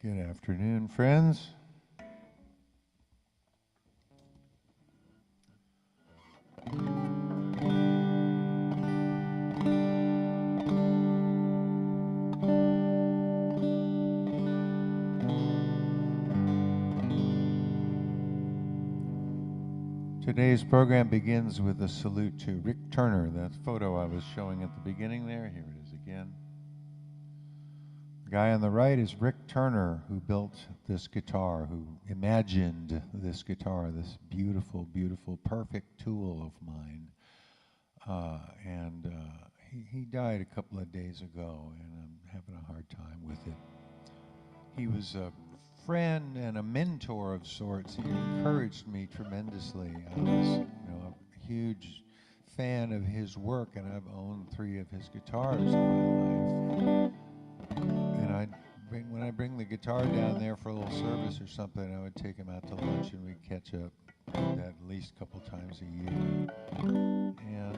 Good afternoon, friends. Today's program begins with a salute to Rick Turner. That photo I was showing at the beginning there, here it is again. The guy on the right is Rick Turner, who built this guitar, who imagined this guitar, this beautiful, beautiful, perfect tool of mine. He died a couple of days ago, and I'm having a hard time with it. He was a friend and a mentor of sorts. He encouraged me tremendously. I was, a huge fan of his work, and I've owned 3 of his guitars in my life. And when I bring the guitar down there for a little service or something, I would take him out to lunch, and we'd catch up at least a couple times a year. And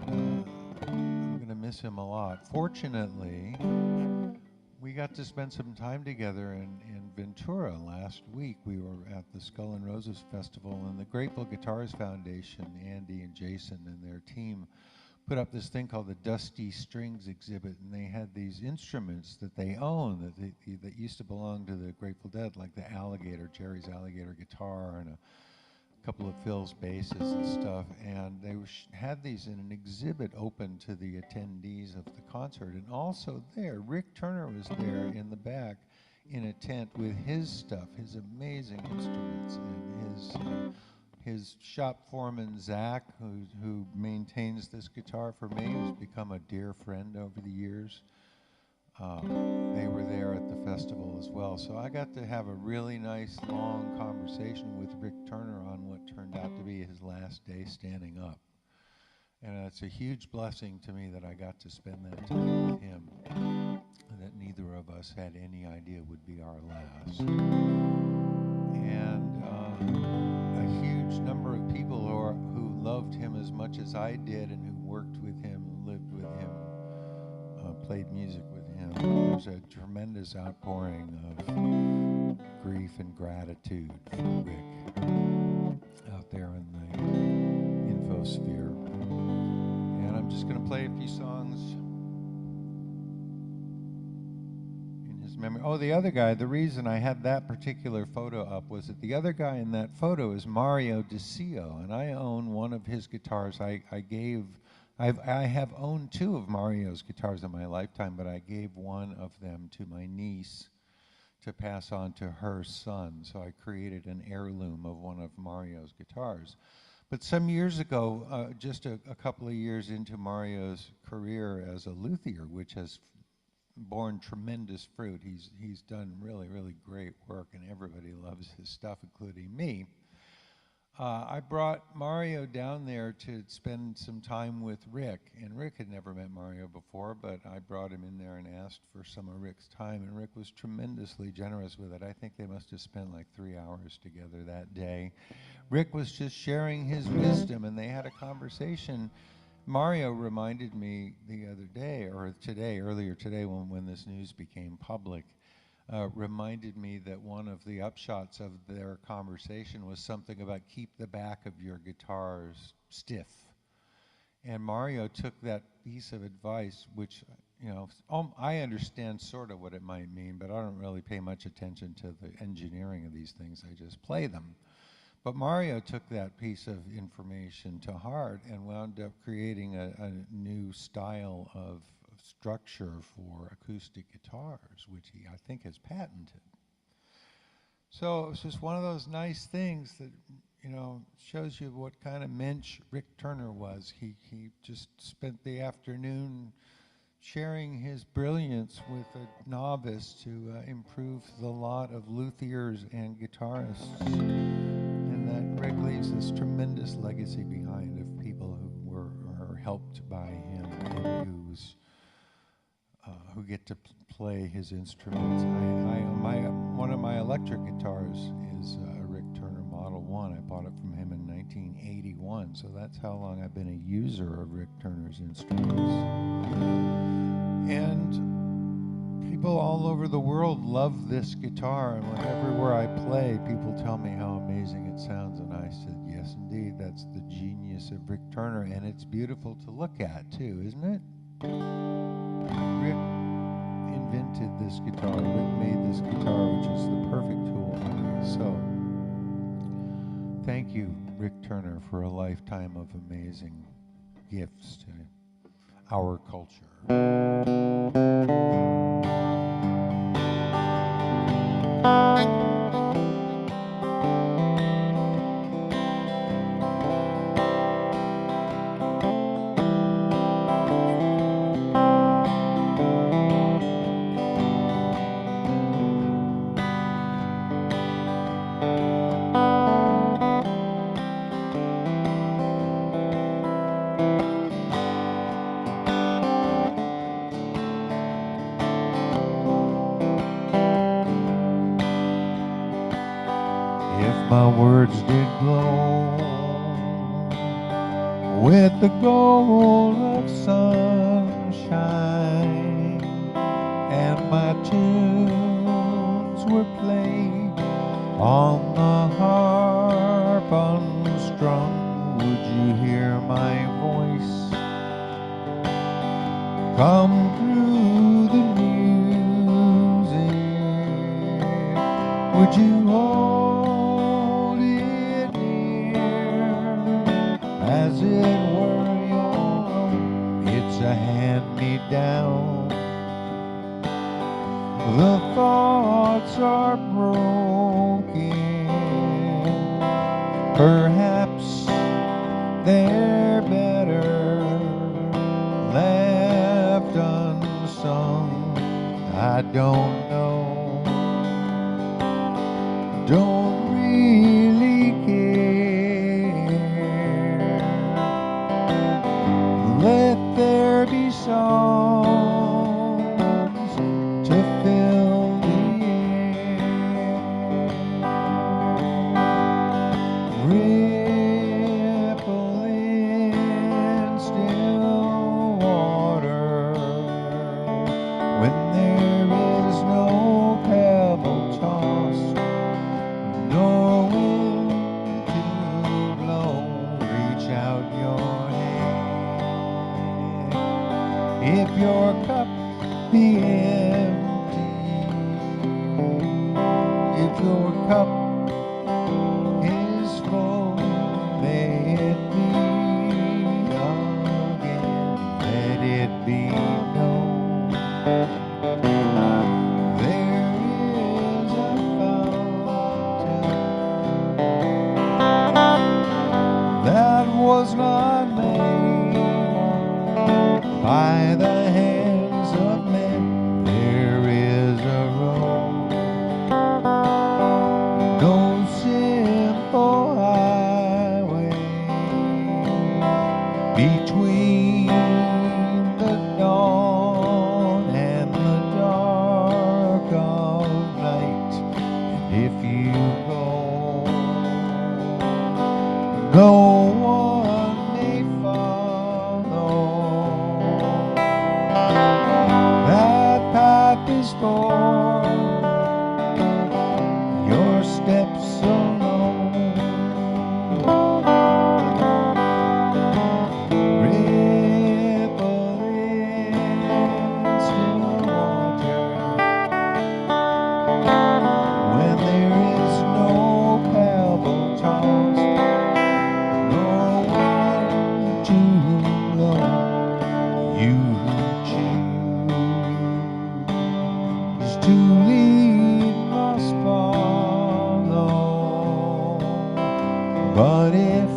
I'm going to miss him a lot. Fortunately, we got to spend some time together in Ventura last week. We were at the Skull and Roses Festival, and the Grateful Guitars Foundation, Andy and Jason and their team, put up this thing called the Dusty Strings exhibit, and they had these instruments that they own that used to belong to the Grateful Dead, like the Jerry's Alligator guitar, and a couple of Phil's basses and stuff, and they had these in an exhibit open to the attendees of the concert. And also there, Rick Turner was there in the back in a tent with his stuff, his amazing instruments, and his shop foreman, Zach, who maintains this guitar for me, who's become a dear friend over the years. They were there at the festival as well. So I got to have a really nice, long conversation with Rick Turner on what turned out to be his last day standing up. And it's a huge blessing to me that I got to spend that time with him, and that neither of us had any idea would be our last. And a huge number of people who loved him as much as I did, and who worked with him, lived with him, played music with him. There's a tremendous outpouring of grief and gratitude for Rick out there in the infosphere. And I'm just going to play a few songs in his memory. Oh, the other guy, the reason I had that particular photo up was that the other guy in that photo is Mario DeCio, and I own one of his guitars. I have owned 2 of Mario's guitars in my lifetime, but I gave one of them to my niece to pass on to her son. So I created an heirloom of one of Mario's guitars. But some years ago, just a couple of years into Mario's career as a luthier, which has borne tremendous fruit, he's done really, really great work, and everybody loves his stuff, including me. I brought Mario down there to spend some time with Rick, and Rick had never met Mario before, but I brought him in there and asked for some of Rick's time, and Rick was tremendously generous with it. I think they must have spent like 3 hours together that day. Rick was just sharing his wisdom, and they had a conversation. Mario reminded me the other day, or earlier today when this news became public, reminded me that one of the upshots of their conversation was something about keep the back of your guitars stiff. And Mario took that piece of advice, which, I understand sort of what it might mean, but I don't really pay much attention to the engineering of these things. I just play them. But Mario took that piece of information to heart and wound up creating a new style of structure for acoustic guitars, which he, I think, has patented. So it's just one of those nice things that, shows you what kind of mensch Rick Turner was. He just spent the afternoon sharing his brilliance with a novice to improve the lot of luthiers and guitarists. And that Rick leaves this tremendous legacy behind of people who are helped by him and who get to play his instruments. One of my electric guitars is a Rick Turner Model 1. I bought it from him in 1981, so that's how long I've been a user of Rick Turner's instruments. And people all over the world love this guitar, and everywhere I play, people tell me how amazing it sounds, and I said, yes, indeed, that's the genius of Rick Turner, and it's beautiful to look at, too, isn't it? Rick invented this guitar. Rick made this guitar, which is the perfect tool for me. So, thank you, Rick Turner, for a lifetime of amazing gifts to our culture. My words did glow with the gold of sunshine, and my tunes were played on the harp unstrung. Would you hear my voice come through the music? Would you as it were your own? It's a hand-me-down. The thoughts are broken. Perhaps they're better left unsung. I don't know. Don't really care. Let there be songs to fill the air. Ripple in still water when there is no pebble tossed, no wind to blow. Reach out your hand. If your cup be empty, if your cup is full, may it be again. Let it be known there is a fountain that was not made by the hands of men. There is a road, no simple highway between the dawn and the dark of night. And if you go, no one may follow. That path is for your steps alone. Ripple in still water when there is no pebble tossed, no wind to blow. You choose to lead must follow. But if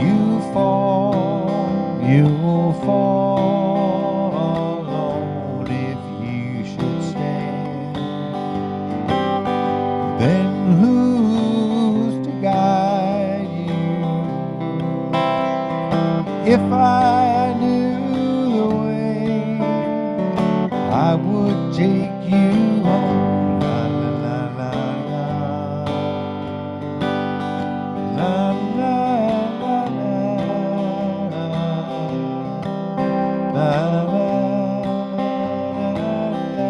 you fall, you'll fall alone. If you should stand, then who's to guide you? If I knew the way, I would take you home. La la la la la. La la la la. La la la la.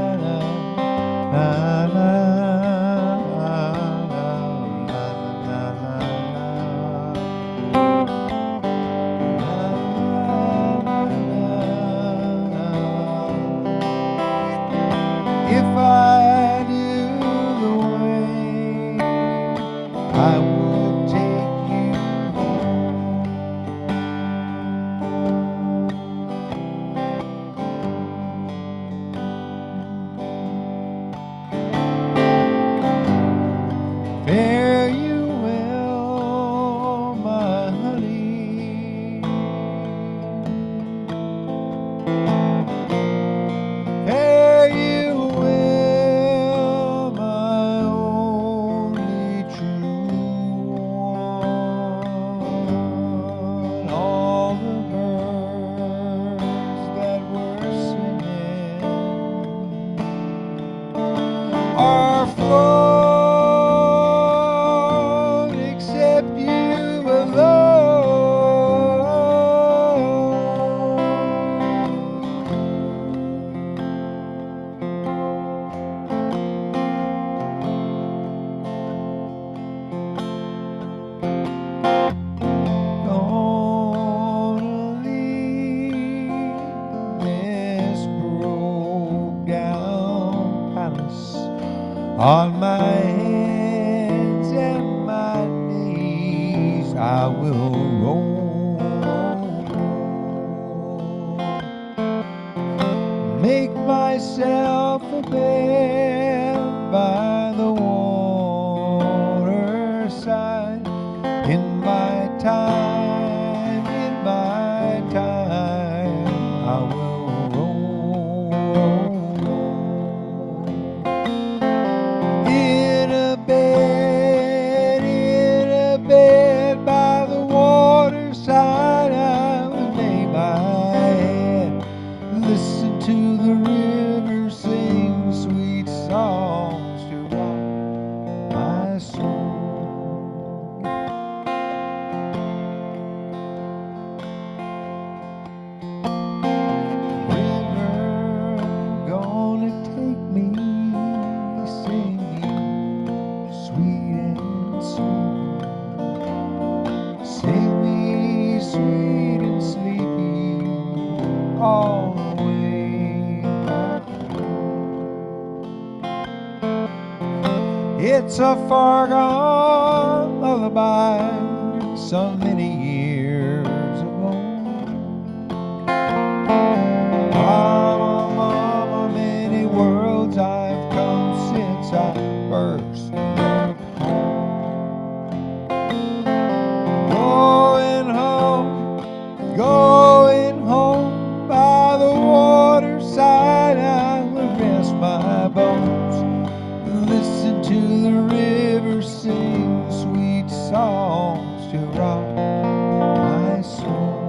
On my hands and my knees I will roll, make myself a bed by the waterside. In my time, I will roll in a bed by the waterside. I will lay my head, listen to the river sing sweet songs to rock my soul. All the way back home. It's a far gone lullaby so many years ago. Mama, mama, many worlds I've come since I first left home. Going home, going home. By the waterside I will rest my bones, listen to the river sing sweet songs to rock my soul.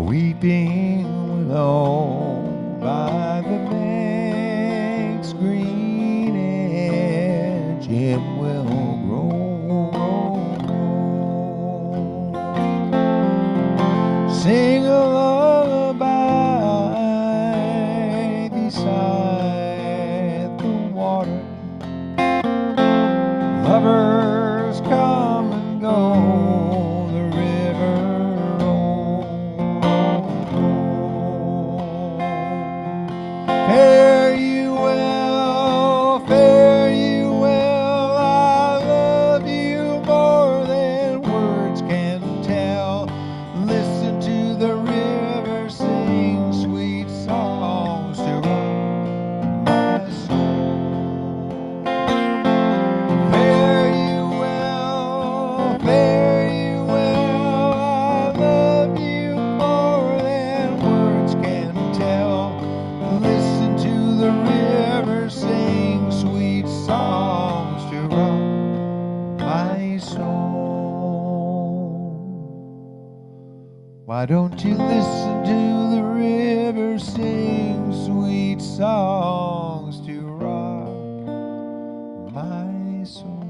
Weeping willow by the bank's green edge, it will grow, sing a lullaby beside the water. Lovers come and go, the river fare you well, fare you well. I love you more than words can tell. Listen to the river sing sweet songs to rock my soul. Fare you well, fare you well. I love you more than words can tell. Listen to the river sing sweet songs to rock my soul. Why don't you listen to the river sing sweet songs to rock my soul?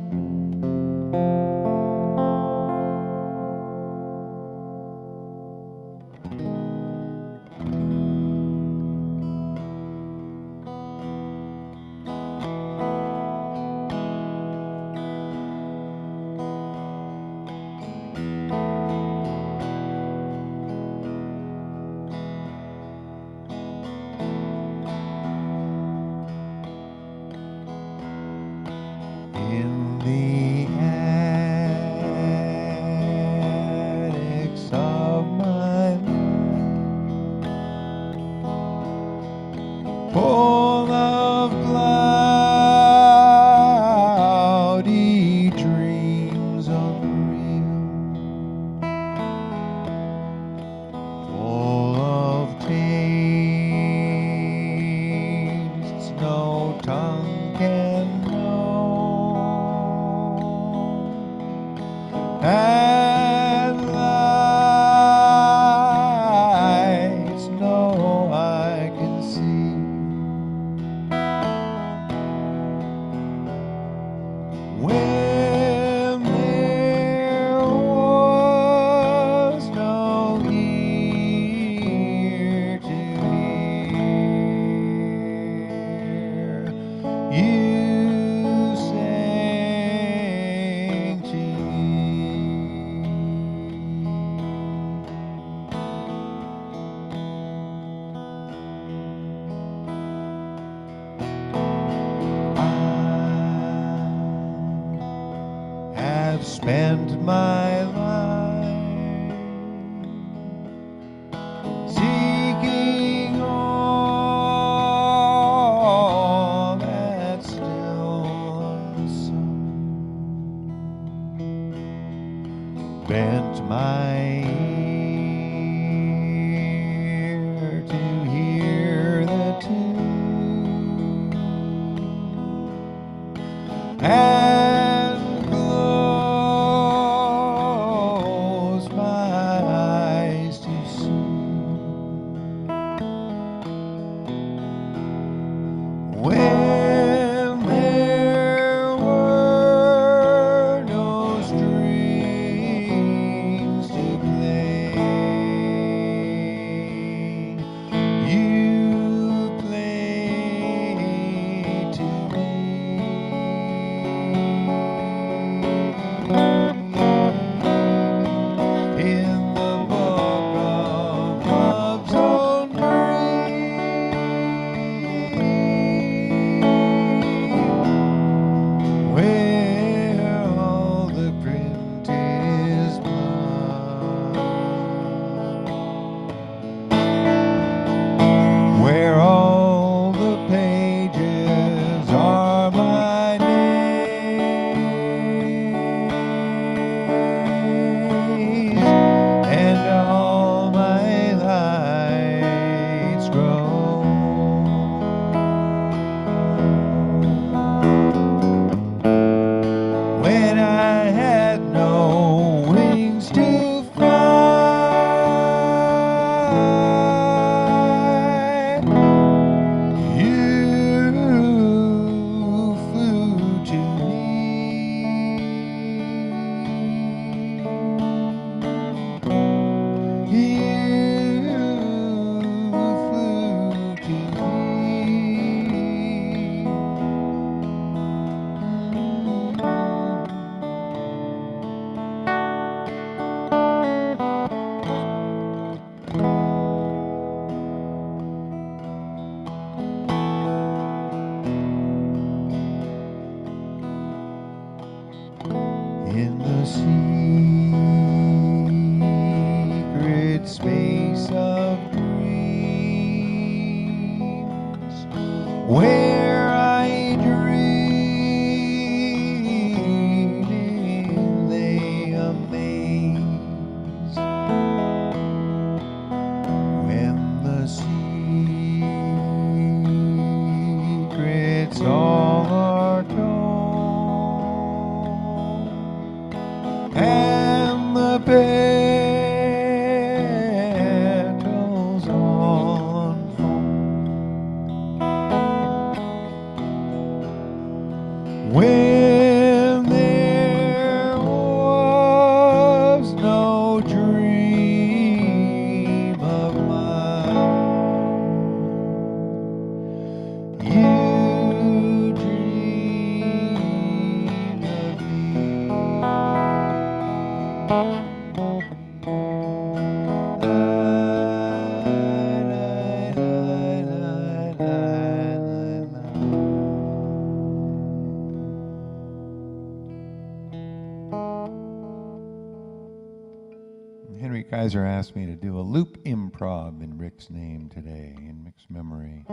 you sang to me. I have spent my life seeking all that's still unsung, bent my ear to hear the tune, and close my eyes too soon. When there were no strings to play, you played to me. In the book of love's own dream, where all the print is blood, where all the pages are my name, and all my lights grow. When I had no wings to fly, you flew to me. You flew to in the secret space of dreams, where I dreamed lay amazed. When the secrets all are told, and the petals all unfold, when there was no dream of mine, you dreamed of me. Henry Kaiser asked me to do a loop improv in Rick's name today, in Rick's memory.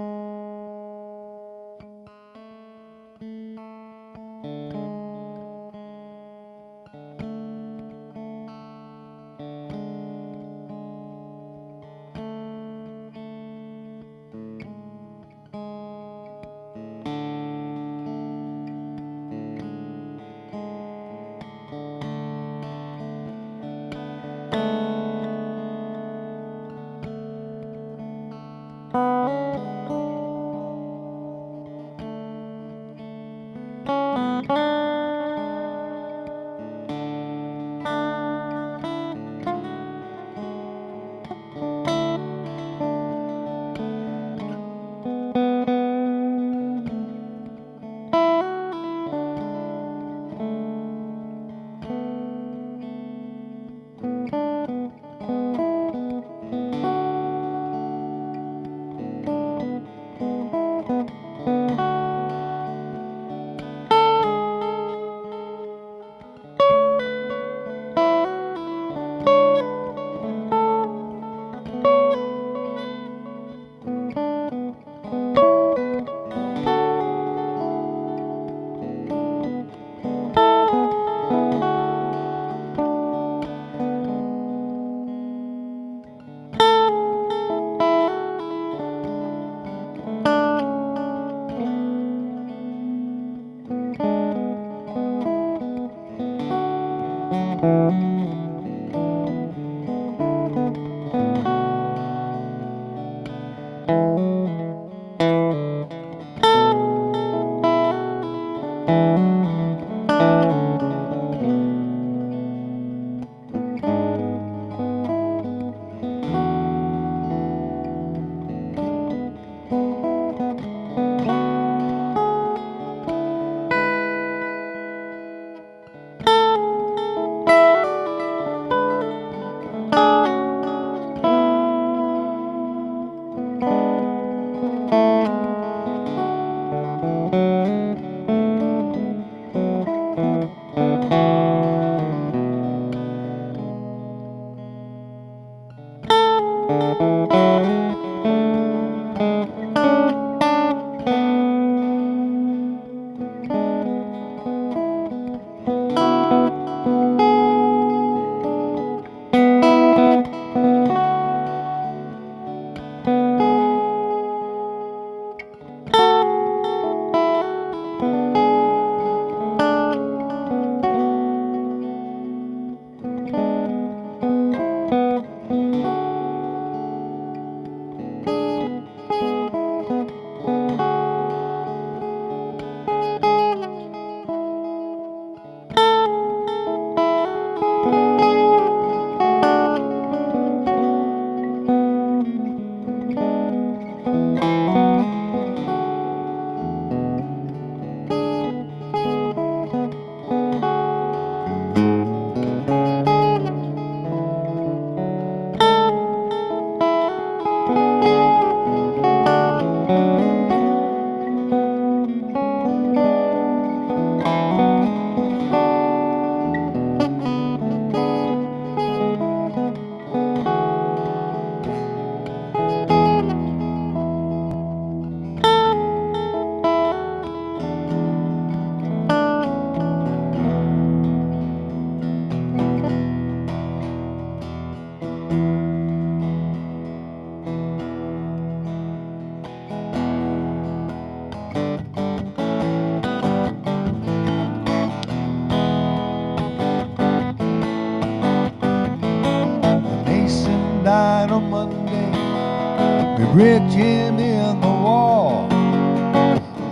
bricked him in the wall.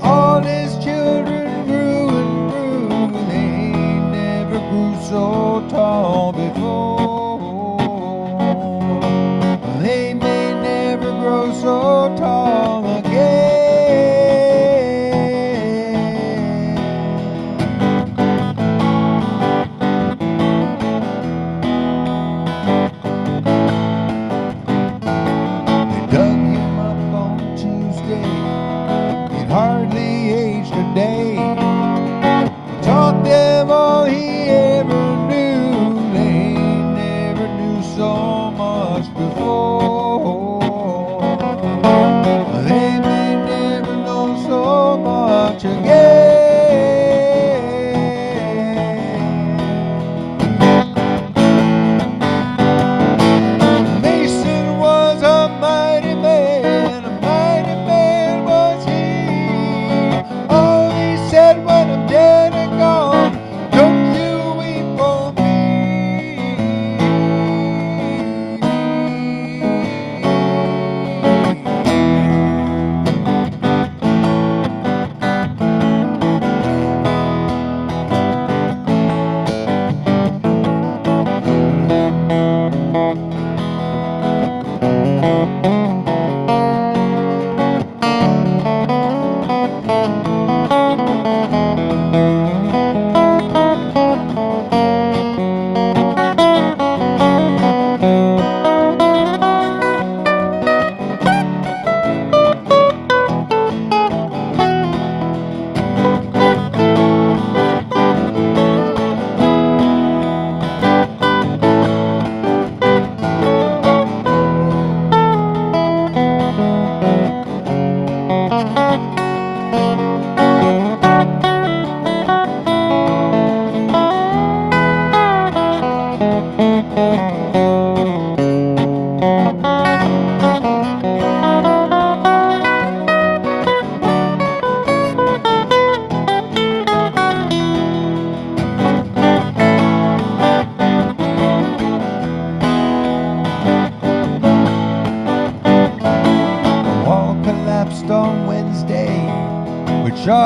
All his children grew and grew, they ain't never grew so tall before. They may never grow so tall again. They dug him up on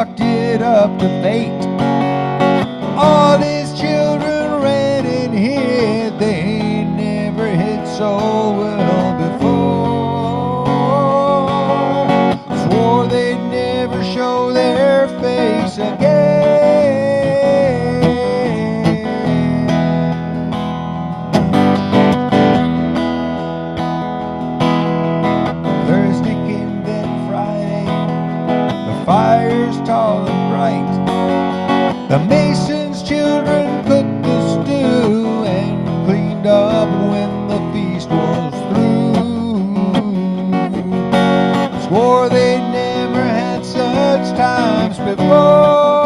chalked it up to fate. All his children ran and hid, they never hid so well before. Swore they'd never show their face again. Thursday came, then Friday, the fire's tall and bright. The mason's children cooked the stew and cleaned up when the feast was through. Swore they'd never had such times before.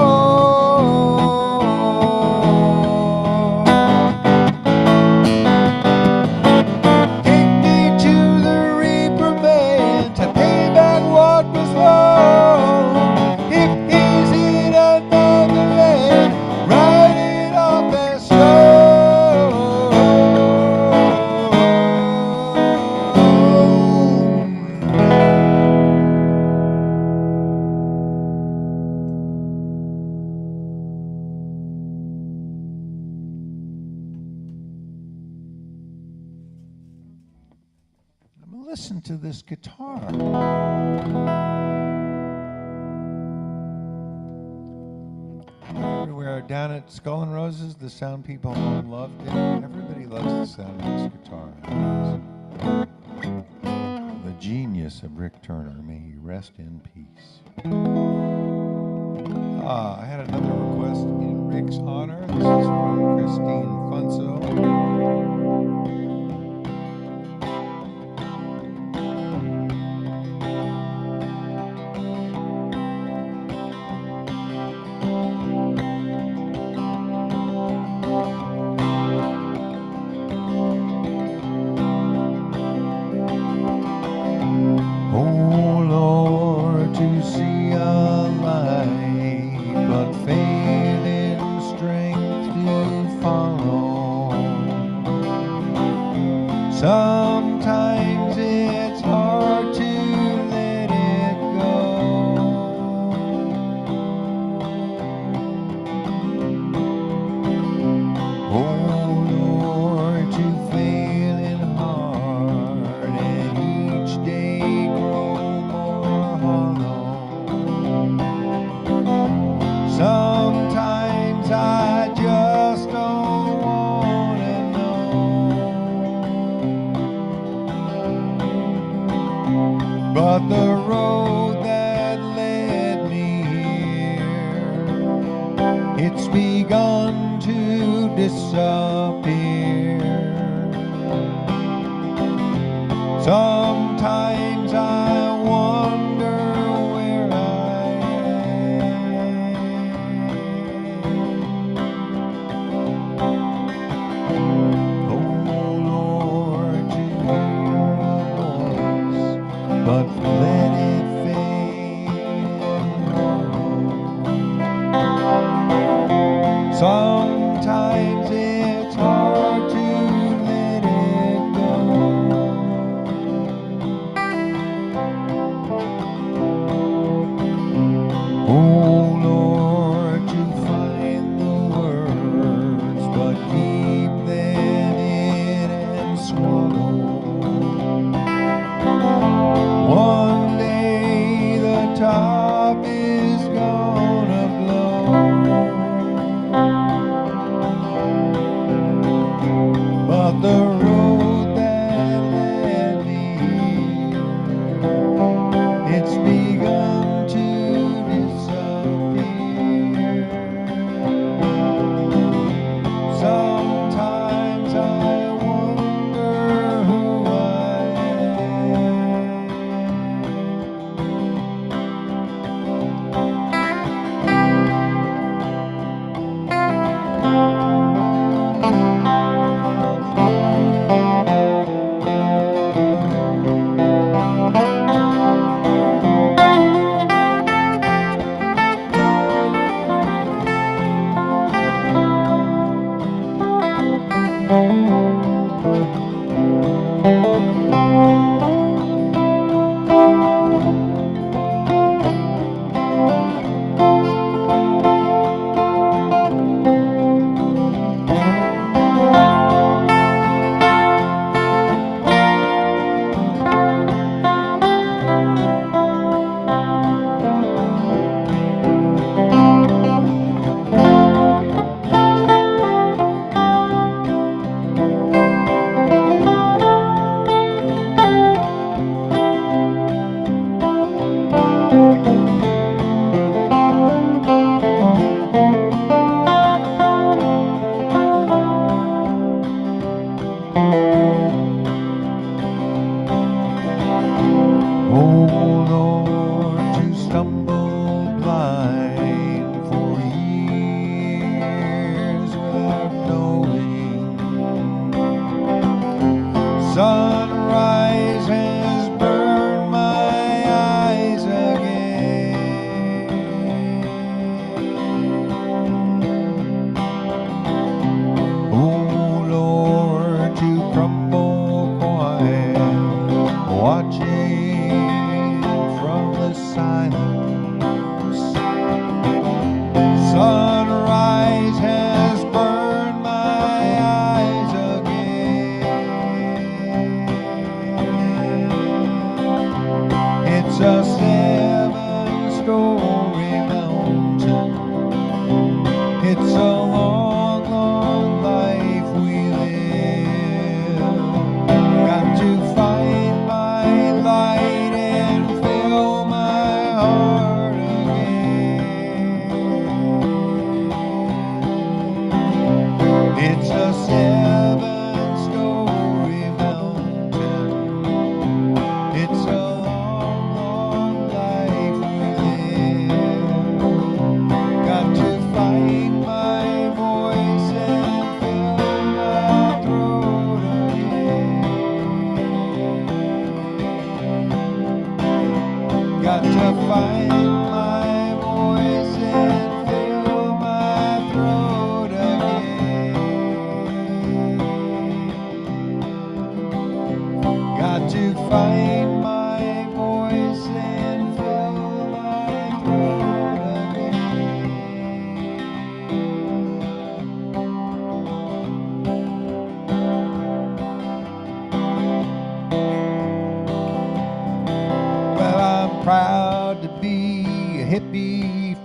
Take me to the Reaper man to pay back what was wrong. If he's in another land, write it off as stone. Listen to this guitar. Everywhere down at Skull and Roses, the sound people loved it. Everybody loves the sound of this guitar. The genius of Rick Turner, may he rest in peace. I had another request in Rick's honor. This is from Christine Funso. Sometimes it's hard to let it go. Oh Lord, to failing hard and each day grow more hollow. Sometimes I just don't wanna know. But the road that led me here, it's begun to disappear. Sometimes I wonder where I am. Oh Lord, to hear your voice, but let it fade and go. Sometimes it's hard to let it go.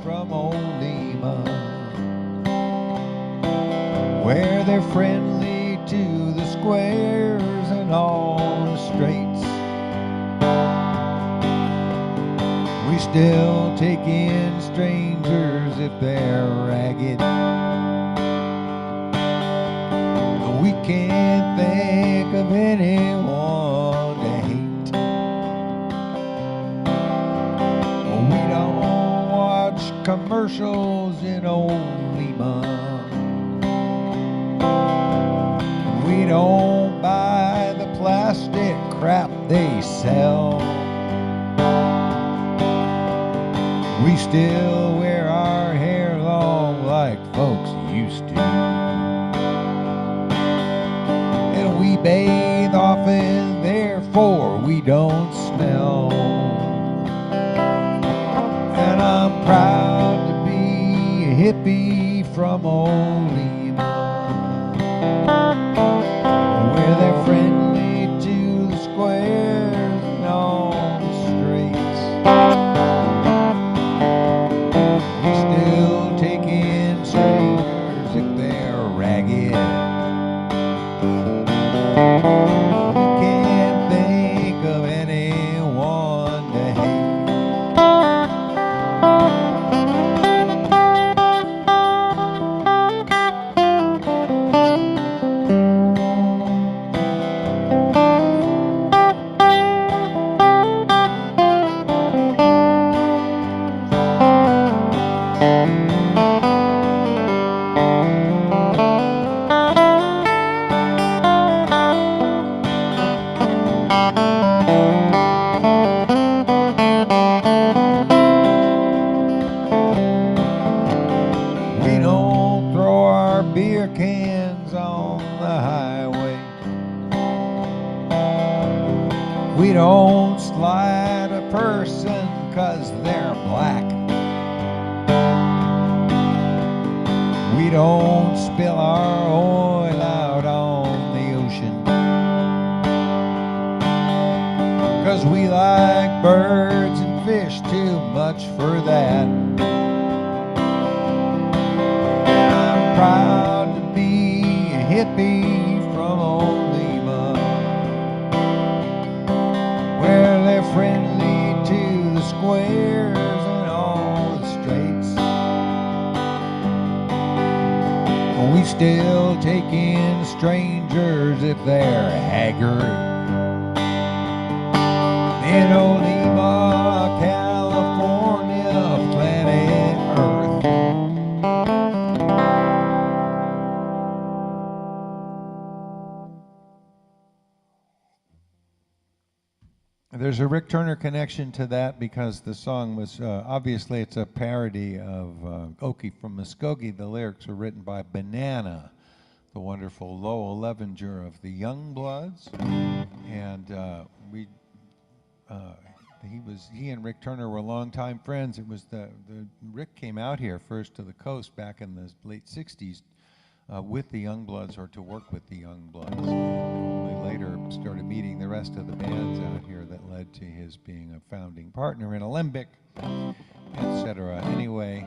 from Olema, where they're friendly to the squares and all the straights. We still take in strangers if they're ragged. We can't think of anyone to hate. We don't watch commercials in Olema. We don't buy the plastic crap they sell. We still wear our hair long like folks used to. And we bathe often, therefore we don't smell. And I'm proud to be a hippie from Olema, where they're friendly to the squares and all the straights. We still take in strangers if they're ragged. We can't think of anyone to hate. We don't throw our beer cans on the highway. We don't slide a person 'cause they're black. We don't spill our oil out on the ocean, 'cause we like birds and fish too much for that. Proud to be a hippie from Olema, where they're friendly to the squares and all the straights. We still take in strangers if they're haggard. In Olema, California, planet Earth. There's a Rick Turner connection to that because the song was, obviously it's a parody of Okie from Muskogee. The lyrics were written by Banana, the wonderful Lowell Levenger of the Youngbloods. And he and Rick Turner were longtime friends. It was Rick came out here first to the coast back in the late 60s with the Youngbloods, or to work with the Youngbloods. Only later started meeting the rest of the bands out here that led to his being a founding partner in Alembic, etc. Anyway,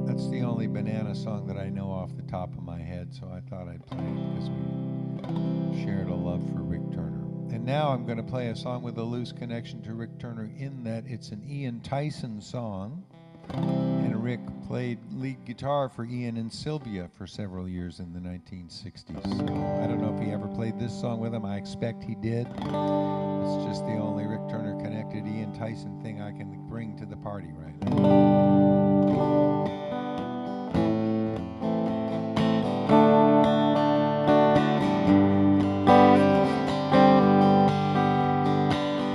that's the only Banana song that I know off the top of my head, so I thought I'd play it because we shared a love for Rick Turner. And now I'm going to play a song with a loose connection to Rick Turner in that it's an Ian Tyson song. And Rick played lead guitar for Ian and Sylvia for several years in the 1960s. So I don't know if he ever played this song with him. I expect he did. It's just the only Rick Turner connected Ian Tyson thing I can bring to the party right now.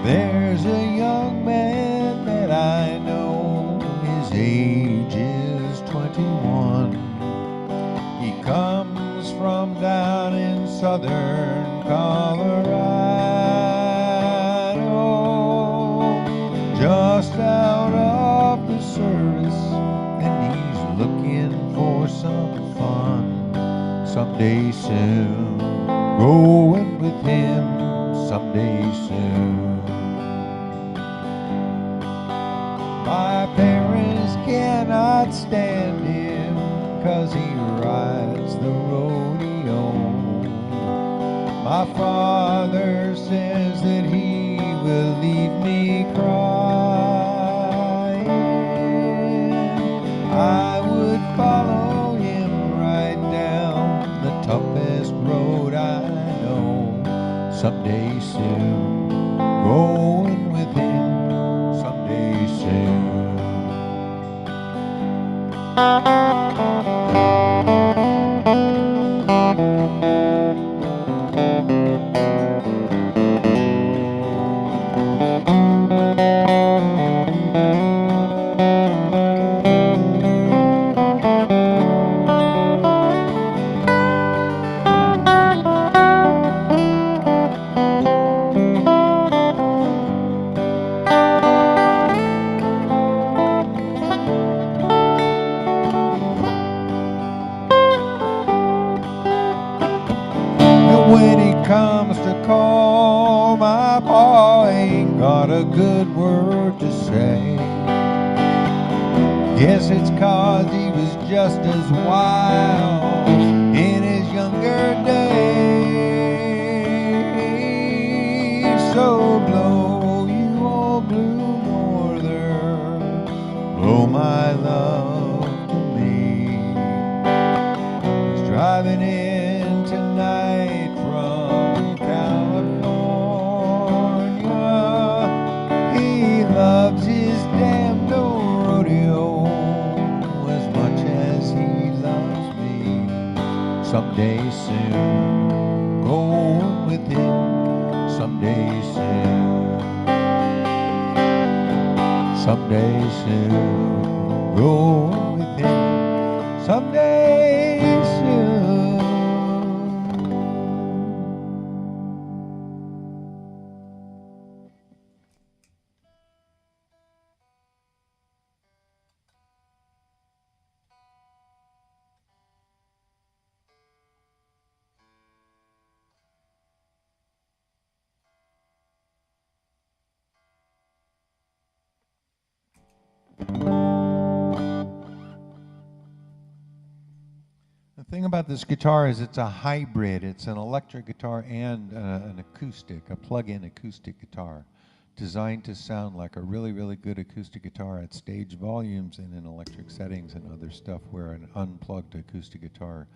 There's a young man that I know, his age is 21. He comes from down in southern Colorado, just out of the service, and he's looking for some fun someday soon. Going with him someday soon. My parents can't stand him 'cause he rides the rodeo. My father says that he will leave me crying. I would follow him right down the toughest road I know. Someday soon, going with him, someday soon. When he comes to call, my pa ain't got a good word to say. Guess it's 'cause he was just as wild in his younger days. So blow, you old blue northern, blow my love to me. He's driving in tonight from California. He loves his damned old rodeo as much as he loves me. Someday soon, going with him, someday soon. Someday soon, going with him, someday soon. The thing about this guitar is it's a hybrid. It's an electric guitar and an acoustic, a plug-in acoustic guitar, designed to sound like a really, really good acoustic guitar at stage volumes and in electric settings and other stuff where an unplugged acoustic guitar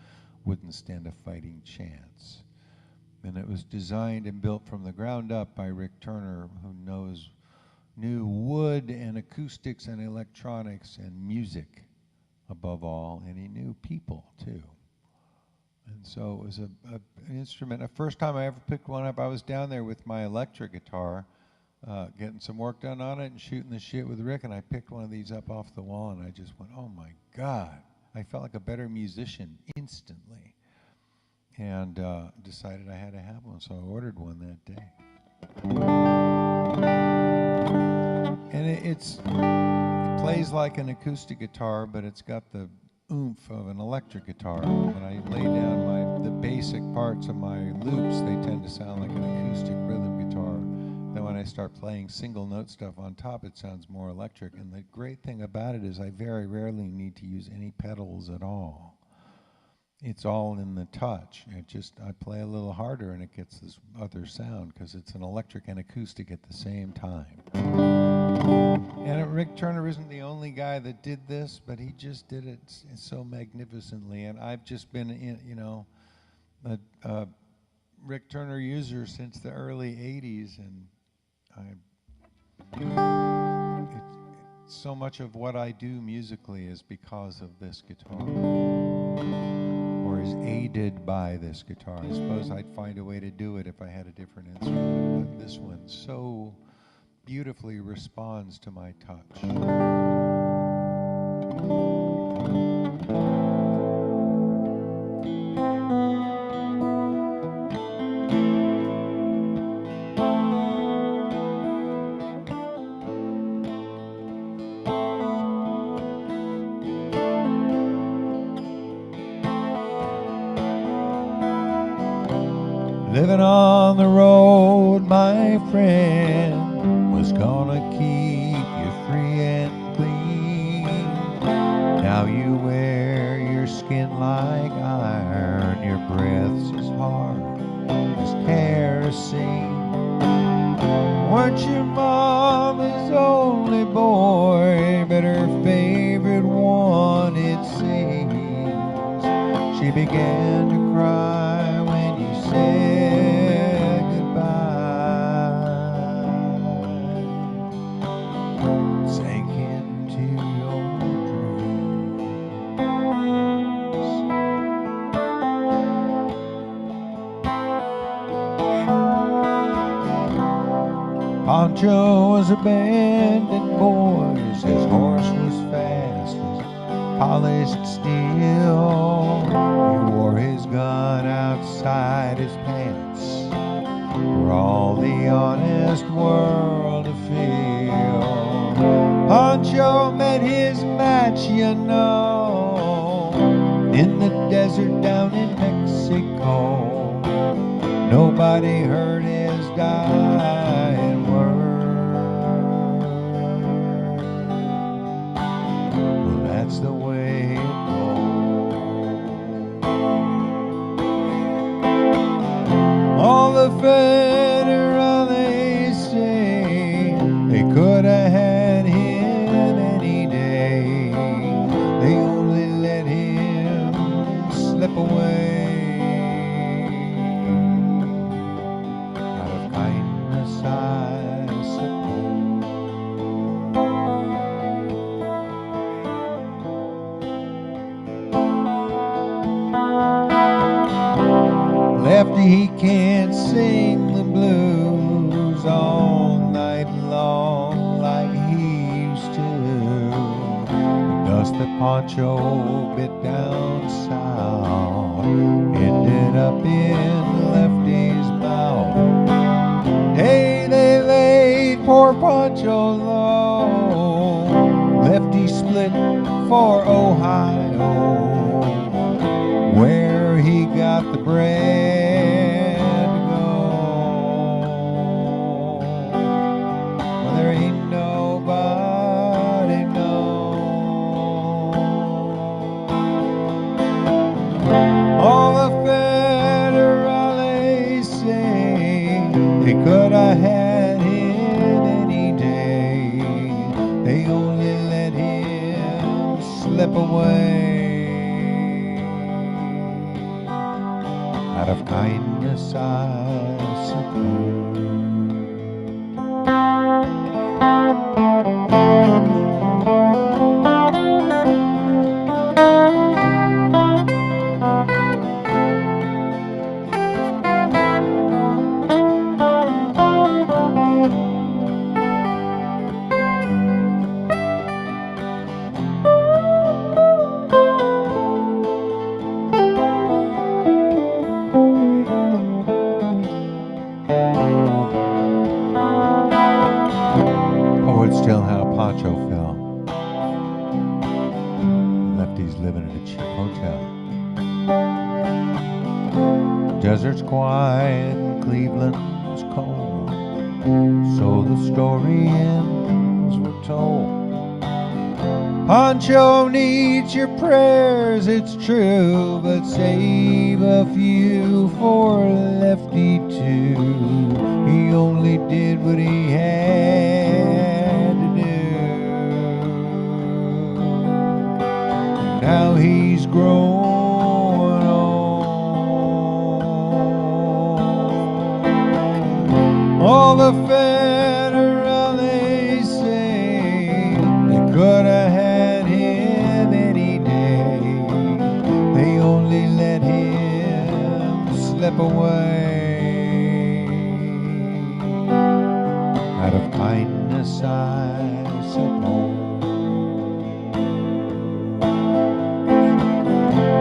wouldn't stand a fighting chance. And it was designed and built from the ground up by Rick Turner, who knew wood and acoustics and electronics and music above all, and he knew people too. And so it was an instrument. The first time I ever picked one up, I was down there with my electric guitar, getting some work done on it and shooting the shit with Rick, and I picked one of these up off the wall, and I just went, oh my God. I felt like a better musician instantly, and decided I had to have one, so I ordered one that day. And it plays like an acoustic guitar, but it's got the oomph of an electric guitar. When I lay down the basic parts of my loops, they tend to sound like an acoustic rhythm guitar. Then when I start playing single note stuff on top, it sounds more electric. And the great thing about it is I very rarely need to use any pedals at all. It's all in the touch. I play a little harder and it gets this other sound because it's an electric and acoustic at the same time. And Rick Turner isn't the only guy that did this, but he just did it so magnificently. And I've just been, a Rick Turner user since the early '80s, and so much of what I do musically is because of this guitar, or is aided by this guitar. I suppose I'd find a way to do it if I had a different instrument, but this one so beautifully responds to my touch. Living on the road, my friend, was gonna keep you free and clean. skin like iron, your breath's as hard as kerosene. Weren't your mama's only boy, but her favorite one, it seems. She began to cry when you said goodbye. Sank into your Pancho was abandoned, boys. His horse was fast as polished steel. He wore his gun outside his pants for all the honest world to feel. Pancho met his match, you know, in the desert down in Mexico. Nobody heard his dying word. Well, that's the way it goes. All the federales say they could have had him any day. They only let him slip away. Lefty, he can't sing the blues all night long like he used to. The dust that Pancho bit down south ended up in Lefty's mouth. Hey, they laid poor Pancho low. Lefty split for Ohio, where he got the bread to go. Well, there ain't nobody knows. All the federales say they could have had him any day. They only let him slip away. Out of kindness, I suppose. Poets tell how Pancho fell. Lefty's living in a cheap hotel. Desert's quiet and Cleveland's cold, so the story ends were told. Pancho needs your prayers, it's true, but save a few for Lefty too. He only did what he had to do. Now he's growing old. All the federales say they could have had him any day. They only let him slip away. Out of kindness, I suppose.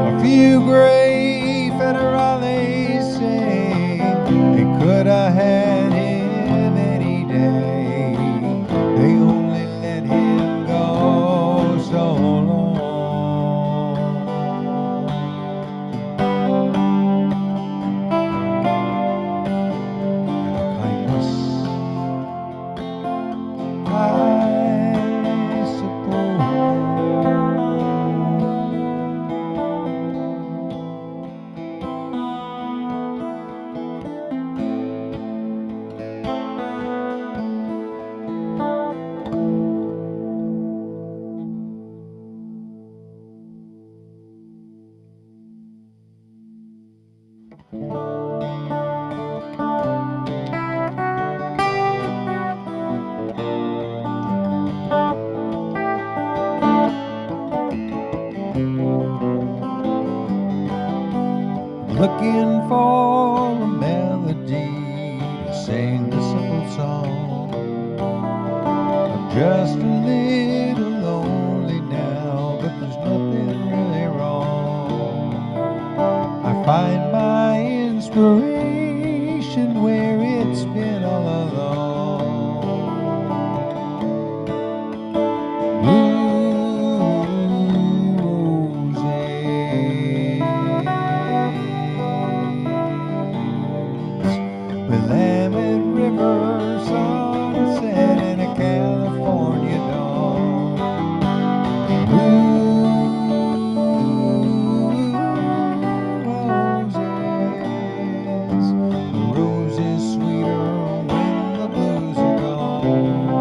A few gray federales say they could have had him any day. They only let him go so long. Out of kindness, I suppose. Looking for a melody to sing a simple song. I'm just a little lonely now, but there's nothing really wrong. I find my inspiration where it's been all along. Willamette River, sunset in a California dawn. Roses sweeter when the blues are gone.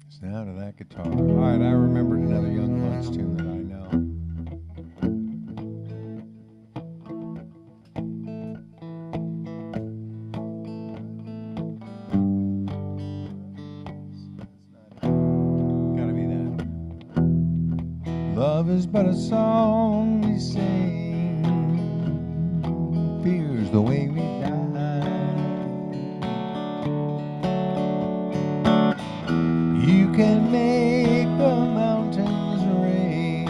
Sound of that guitar. All right, I remembered another Young Bucks tune that I know. Gotta be that. Love is but a song we sing, fear's the way we die. You can make the mountains rain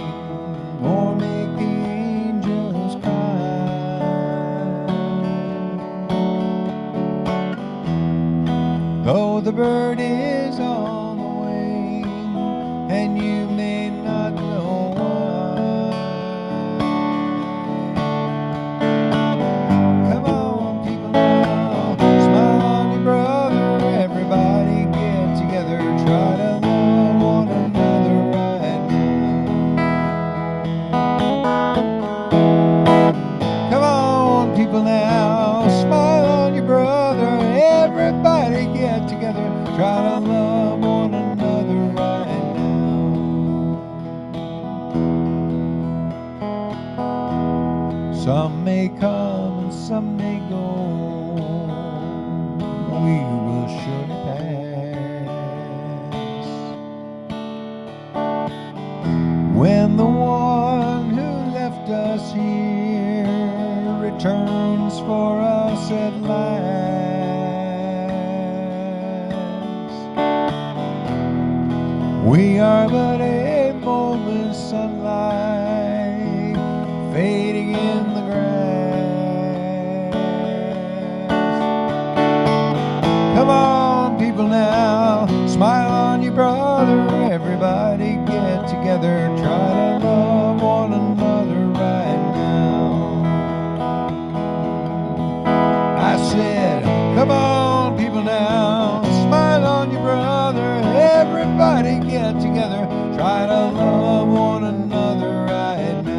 or make the angels cry. Though the bird is on the wing and you may not know why. Come on, people now, smile on your brother, everybody get together, try to love one another right. get together, try to love one another right now. Some may come and some may go, we will surely pass. When the one who left us here returns for us at last, we are but a moment's sunlight fading in the grass. Come on, people, now, smile on your brother. Everybody get together, try to love one another right now. I said, come on, people, now, smile on your brother. Everybody get together, try to love one another right now.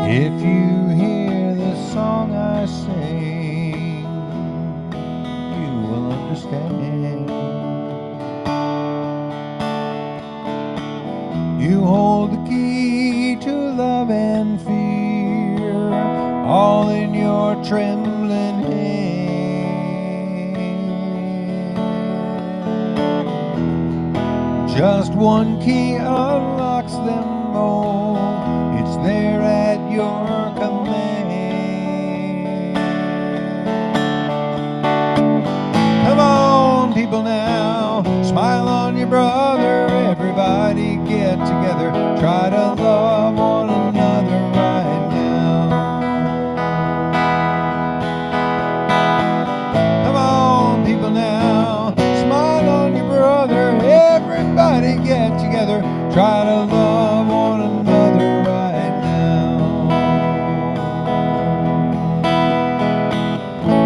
If you hear the song I sing, you will understand. You hold the key to love and fear, all in your trembling hand. Just one key unlocks them both. It's there at your command. Come on, people, now, smile on your brother. Everybody get together, try to love one another right now. Come on, people, now, smile on your brother. Everybody get together, try to love one another right now.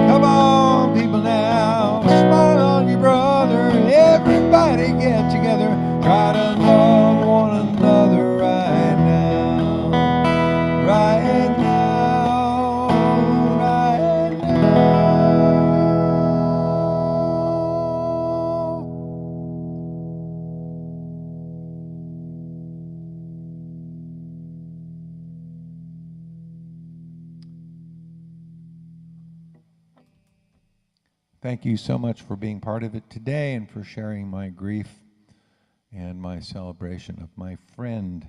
Come on, people, now, smile on your brother. Everybody get together, try to love one another right now. Right now, right now. Thank you so much for being part of it today and for sharing my grief and my celebration of my friend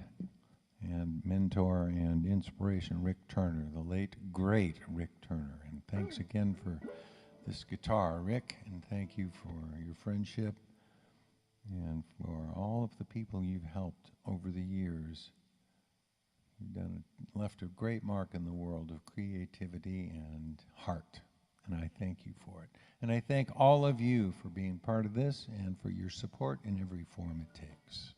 and mentor and inspiration, Rick Turner, the late, great Rick Turner. And thanks again for this guitar, Rick, and thank you for your friendship and for all of the people you've helped over the years. You've left a great mark in the world of creativity and heart, and I thank you for it. And I thank all of you for being part of this and for your support in every form it takes.